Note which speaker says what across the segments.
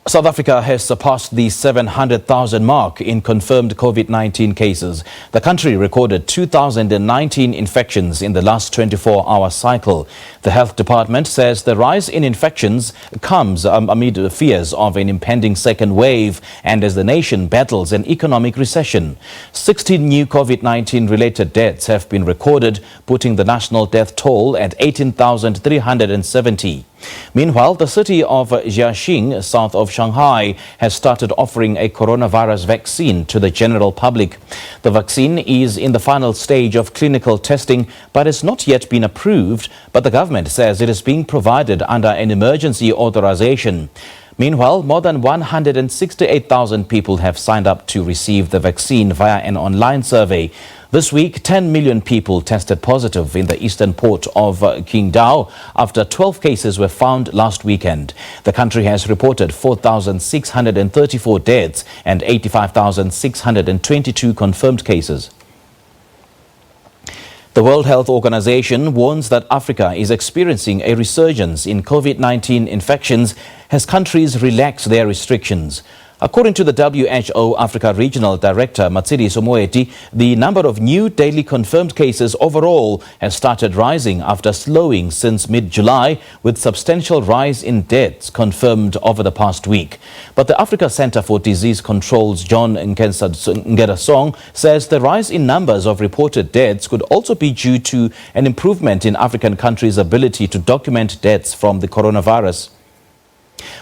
Speaker 1: South Africa has surpassed the 700,000 mark in confirmed COVID-19 cases. The country recorded 2,019 infections in the last 24-hour cycle. The Health Department says the rise in infections comes amid fears of an impending second wave and as the nation battles an economic recession. 16 new COVID-19 related deaths have been recorded, putting the national death toll at 18,370. Meanwhile, the city of Jiaxing, south of Shanghai, has started offering a coronavirus vaccine to the general public. The vaccine is in the final stage of clinical testing but has not yet been approved, but the government says it is being provided under an emergency authorization. Meanwhile, more than 168,000 people have signed up to receive the vaccine via an online survey. This week, 10 million people tested positive in the eastern port of Qingdao after 12 cases were found last weekend. The country has reported 4,634 deaths and 85,622 confirmed cases. The World Health Organization warns that Africa is experiencing a resurgence in COVID-19 infections as countries relax their restrictions. According to the WHO Africa Regional Director Matshidiso Moeti, the number of new daily confirmed cases overall has started rising after slowing since mid-July, with substantial rise in deaths confirmed over the past week. But the Africa Center for Disease Control's John Nkengasong says the rise in numbers of reported deaths could also be due to an improvement in African countries' ability to document deaths from the coronavirus.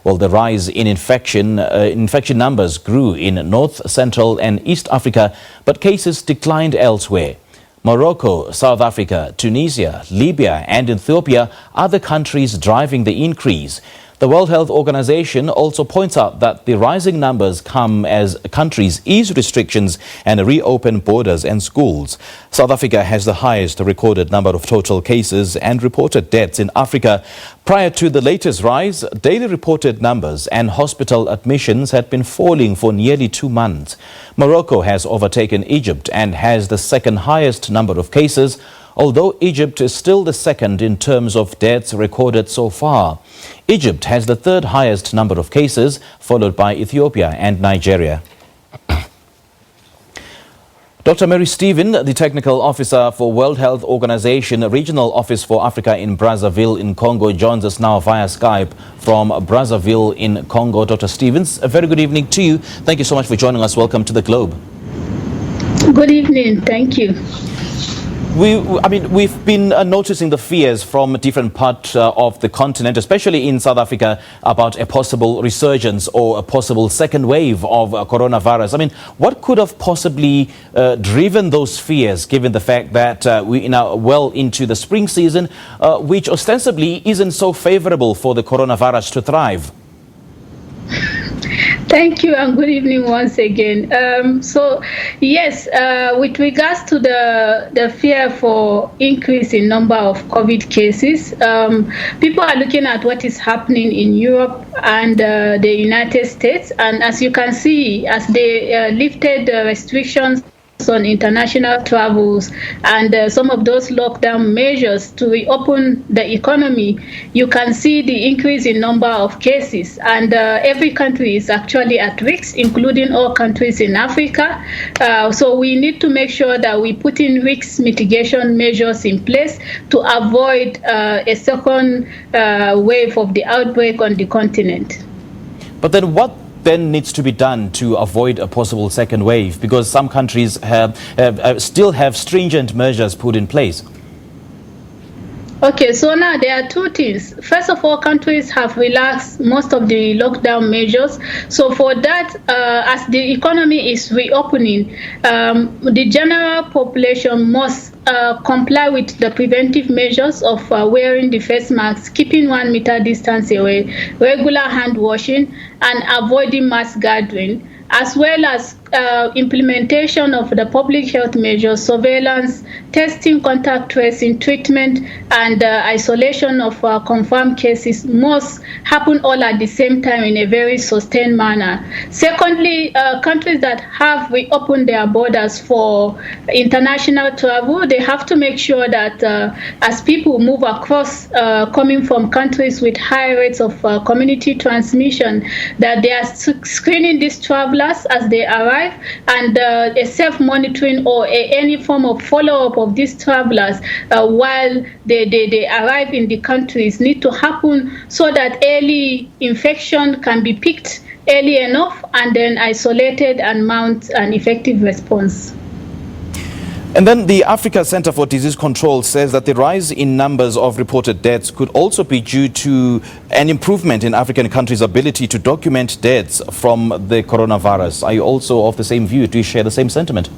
Speaker 1: Well, the rise in infection numbers grew in North, Central and East Africa, but cases declined elsewhere. Morocco, South Africa, Tunisia, Libya and Ethiopia are the countries driving the increase. The World Health Organization also points out that the rising numbers come as countries ease restrictions and reopen borders and schools. South Africa has the highest recorded number of total cases and reported deaths in Africa. Prior to the latest rise, daily reported numbers and hospital admissions had been falling for nearly 2 months. Morocco has overtaken Egypt and has the second highest number of cases, although Egypt is still the second in terms of deaths recorded so far. Egypt has the third highest number of cases, followed by Ethiopia and Nigeria. Dr. Mary Stephen, the Technical Officer for World Health Organization Regional Office for Africa in Brazzaville in Congo, joins us now via Skype from Brazzaville in Congo. Dr. Stevens, a very good evening to you. Thank you so much for joining us. Welcome to the Globe.
Speaker 2: Good evening. Thank you.
Speaker 1: We've been noticing the fears from different parts of the continent, especially in South Africa, about a possible resurgence or a possible second wave of coronavirus. What could have possibly driven those fears, given the fact that we are now well into the spring season, which ostensibly isn't so favorable for the coronavirus to thrive?
Speaker 2: Thank you and good evening once again. Yes, with regards to the fear for increase in number of COVID cases, people are looking at what is happening in Europe and the United States. And as you can see, as they lifted the restrictions on international travels and some of those lockdown measures to reopen the economy, you can see the increase in number of cases, and every country is actually at risk, including all countries in Africa. So we need to make sure that we put in risk mitigation measures in place to avoid a second wave of the outbreak on the continent.
Speaker 1: But then what then needs to be done to avoid a possible second wave, because some countries still have stringent measures put in place?
Speaker 2: Okay, so now there are two things. First of all, countries have relaxed most of the lockdown measures. So for that, as the economy is reopening, the general population must comply with the preventive measures of wearing the face masks, keeping 1 meter distance away, regular hand washing, and avoiding mass gathering, as well as implementation of the public health measures, surveillance, testing, contact tracing, treatment, and isolation of confirmed cases must happen all at the same time in a very sustained manner. Secondly, countries that have reopened their borders for international travel, they have to make sure that as people move across, coming from countries with high rates of community transmission, that they are screening these travelers as they arrive, and a self-monitoring or any form of follow-up of these travelers while they arrive in the countries need to happen, so that early infection can be picked early enough and then isolated and mount an effective response.
Speaker 1: And then the Africa Center for Disease Control says that the rise in numbers of reported deaths could also be due to an improvement in African countries' ability to document deaths from the coronavirus. Are you also of the same view? Do you share the same sentiment?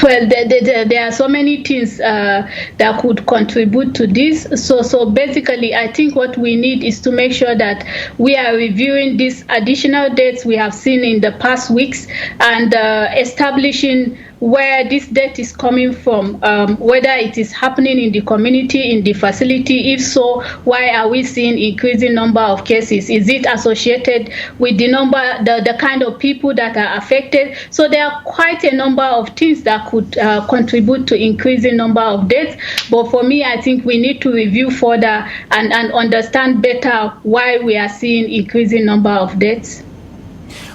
Speaker 2: Well, there are so many things that could contribute to this. So basically, I think what we need is to make sure that we are reviewing these additional dates we have seen in the past weeks and establishing where this death is coming from, whether it is happening in the community, in the facility. If so, why are we seeing increasing number of cases? Is it associated with the kind of people that are affected? So there are quite a number of things that could contribute to increasing number of deaths. But for me, I think we need to review further and understand better why we are seeing increasing number of deaths.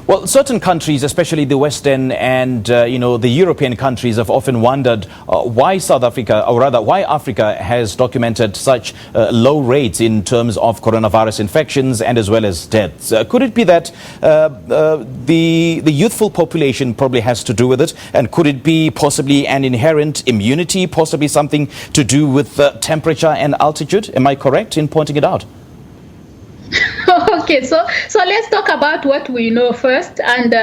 Speaker 1: Well, certain countries, especially the Western and the European countries, have often wondered why South Africa, or rather why Africa has documented such low rates in terms of coronavirus infections and as well as deaths. Could it be that the youthful population probably has to do with it? And could it be possibly an inherent immunity, possibly something to do with temperature and altitude? Am I correct in pointing it out?
Speaker 2: Okay, so let's talk about what we know first, and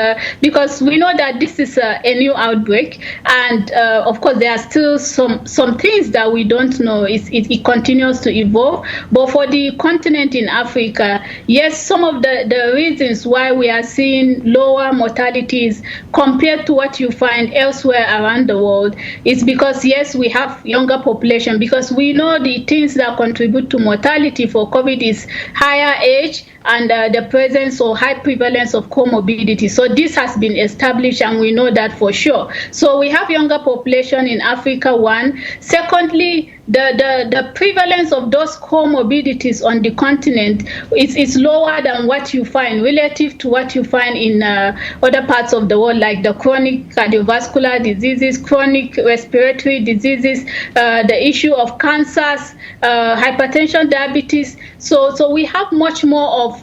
Speaker 2: because we know that this is a new outbreak, and of course there are still some things that we don't know. It continues to evolve, but for the continent in Africa, yes, some of the reasons why we are seeing lower mortalities compared to what you find elsewhere around the world is because, yes, we have younger population, because we know the things that contribute to mortality for COVID is higher age and the presence or high prevalence of comorbidity. So this has been established, and we know that for sure. So we have younger population in Africa, one. Secondly, the prevalence of those comorbidities on the continent is lower than what you find relative to what you find in other parts of the world, like the chronic cardiovascular diseases, chronic respiratory diseases, the issue of cancers, hypertension, diabetes. So we have much more of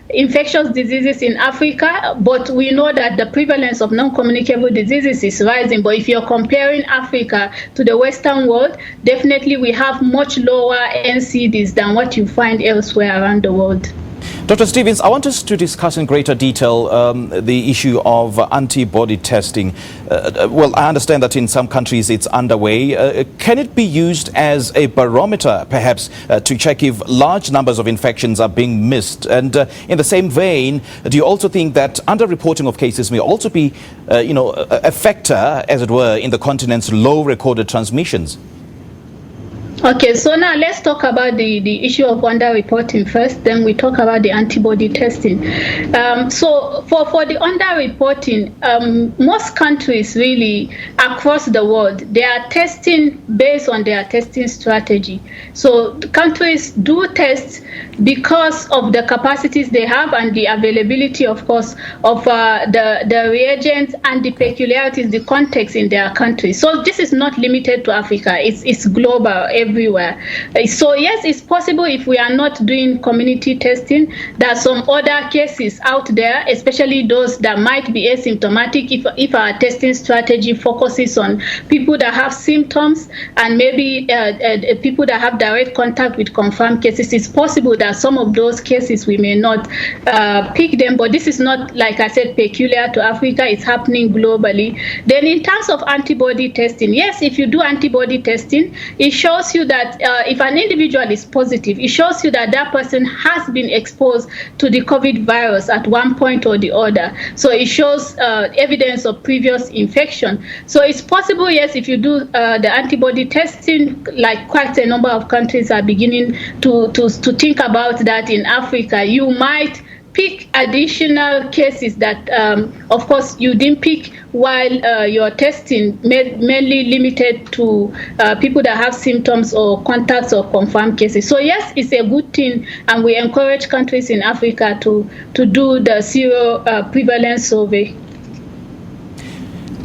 Speaker 2: infectious diseases in Africa, but we know that the prevalence of non-communicable diseases is rising. But if you're comparing Africa to the Western world, definitely we have much lower NCDs than what you find elsewhere around the world.
Speaker 1: Dr. Stevens, I want us to discuss in greater detail the issue of antibody testing. Well, I understand that in some countries it's underway. Can it be used as a barometer, perhaps, to check if large numbers of infections are being missed? And in the same vein, do you also think that underreporting of cases may also be, a factor, as it were, in the continent's low recorded transmissions?
Speaker 2: Okay, so now let's talk about the issue of underreporting first, then we talk about the antibody testing. So for the underreporting, most countries really across the world, they are testing based on their testing strategy. So countries do test because of the capacities they have and the availability, of course, of the reagents and the peculiarities, the context in their country. So this is not limited to Africa, it's global, everywhere. So yes, it's possible if we are not doing community testing, there are some other cases out there, especially those that might be asymptomatic, if our testing strategy focuses on people that have symptoms and maybe people that have direct contact with confirmed cases. It's possible that some of those cases we may not pick them, but this is not, like I said, peculiar to Africa. It's happening globally. Then in terms of antibody testing, yes, if you do antibody testing, it shows you you that if an individual is positive, it shows you that that person has been exposed to the COVID virus at one point or the other. So it shows evidence of previous infection. So it's possible, yes, if you do the antibody testing, like quite a number of countries are beginning to think about that in Africa, you might pick additional cases that, of course, you didn't pick while your testing mainly limited to people that have symptoms or contacts or confirmed cases. So yes, it's a good thing, and we encourage countries in Africa to do the zero prevalence survey.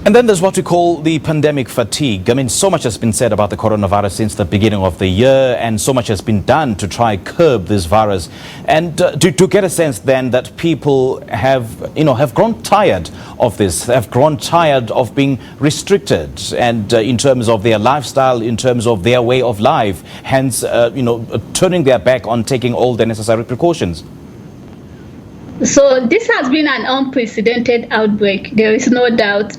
Speaker 1: And then there's what we call the pandemic fatigue. I mean, so much has been said about the coronavirus since the beginning of the year, and so much has been done to try curb this virus. And to get a sense then that people have grown tired of this, have grown tired of being restricted, and in terms of their lifestyle, in terms of their way of life, hence, turning their back on taking all the necessary precautions.
Speaker 2: So this has been an unprecedented outbreak. There is no doubt.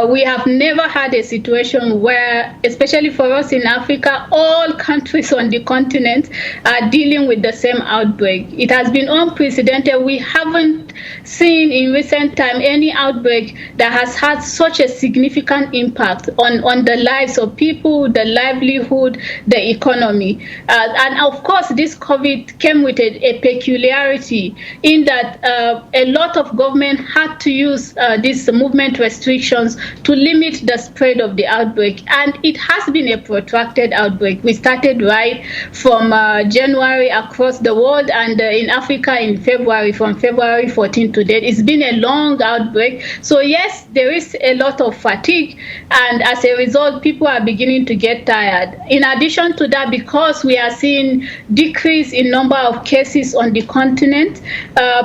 Speaker 2: We have never had a situation where, especially for us in Africa, all countries on the continent are dealing with the same outbreak. It has been unprecedented. We haven't seen in recent time any outbreak that has had such a significant impact on the lives of people, the livelihood, the economy. And of course, this COVID came with a peculiarity in that a lot of government had to use these movement restrictions to limit the spread of the outbreak. And it has been a protracted outbreak. We started right from January across the world, and in Africa in February, from February 14 to date. It's been a long outbreak. So yes, there is a lot of fatigue, and as a result, people are beginning to get tired. In addition to that, because we are seeing decrease in number of cases on the continent,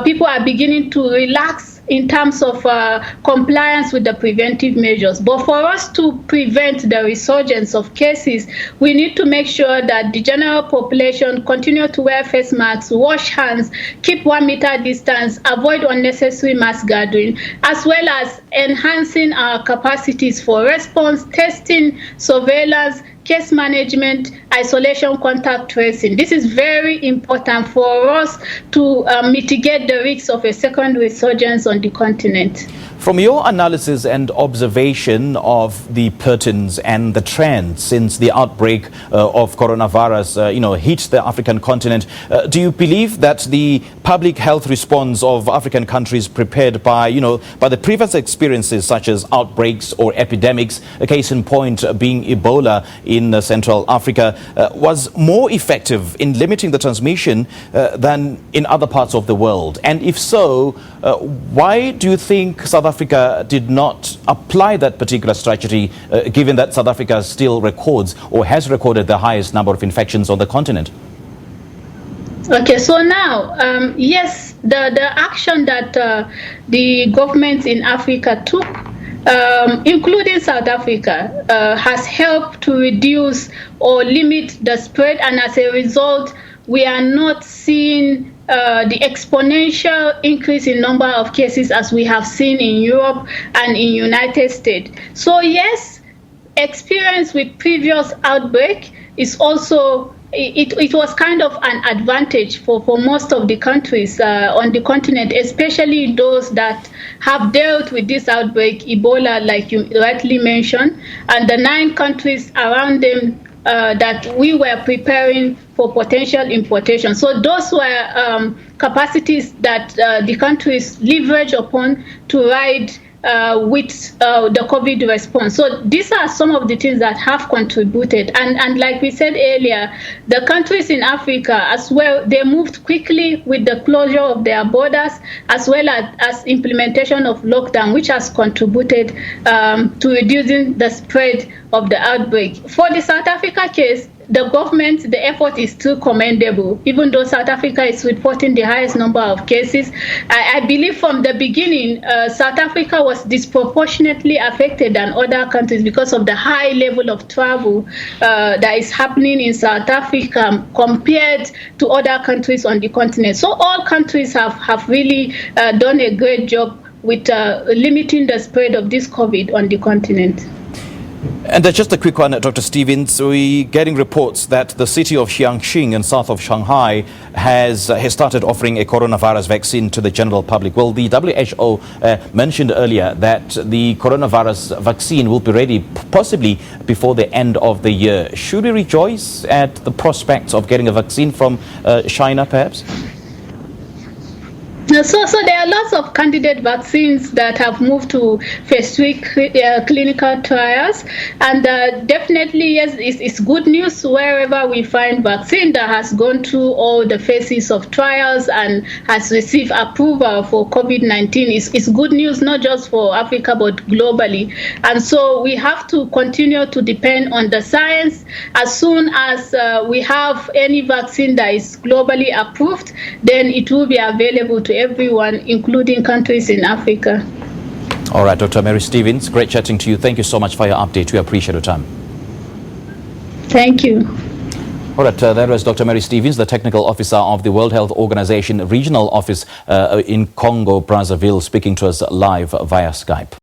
Speaker 2: people are beginning to relax in terms of compliance with the preventive measures. But for us to prevent the resurgence of cases, we need to make sure that the general population continue to wear face masks, wash hands, keep 1 meter distance, avoid unnecessary mass gathering, as well as enhancing our capacities for response, testing, surveillance, case management, isolation, contact tracing. This is very important for us to mitigate the risks of a second resurgence on the continent.
Speaker 1: From your analysis and observation of the patterns and the trends since the outbreak of coronavirus, hit the African continent, do you believe that the public health response of African countries prepared by the previous experiences such as outbreaks or epidemics, a case in point being Ebola in Central Africa, was more effective in limiting the transmission than in other parts of the world? And if so, why do you think South Africa did not apply that particular strategy, given that South Africa still records or has recorded the highest number of infections on the continent?
Speaker 2: Okay, so now, yes, the action that the governments in Africa took, including South Africa, has helped to reduce or limit the spread, and as a result, we are not seeing the exponential increase in number of cases as we have seen in Europe and in United States. So yes, experience with previous outbreak is also, it was kind of an advantage for most of the countries on the continent, especially those that have dealt with this outbreak, Ebola, like you rightly mentioned, and the 9 countries around them that we were preparing for potential importation. So those were capacities that the countries leverage upon to ride with the COVID response. So these are some of the things that have contributed. And like we said earlier, the countries in Africa as well, they moved quickly with the closure of their borders, as well as implementation of lockdown, which has contributed to reducing the spread of the outbreak. For the South Africa case, the government, the effort is still commendable, even though South Africa is reporting the highest number of cases. I believe from the beginning, South Africa was disproportionately affected than other countries because of the high level of travel that is happening in South Africa compared to other countries on the continent. So all countries have really done a great job with limiting the spread of this COVID on the continent.
Speaker 1: And just a quick one, Dr. Stevens. We're getting reports that the city of Jiangxing in south of Shanghai has started offering a coronavirus vaccine to the general public. Well, the WHO mentioned earlier that the coronavirus vaccine will be ready possibly before the end of the year. Should we rejoice at the prospects of getting a vaccine from China, perhaps?
Speaker 2: So there are lots of candidate vaccines that have moved to phase 3 clinical trials, and definitely, yes, it's good news wherever we find vaccine that has gone through all the phases of trials and has received approval for COVID-19. It's good news not just for Africa but globally, and so we have to continue to depend on the science. As soon as we have any vaccine that is globally approved, then it will be available to everyone, including countries in Africa.
Speaker 1: All right, Dr. Mary Stevens, great chatting to you. Thank you so much for your update. We appreciate your time.
Speaker 2: Thank you.
Speaker 1: All right, that was Dr. Mary Stevens, the Technical Officer of the World Health Organization Regional Office in Congo, Brazzaville, speaking to us live via Skype.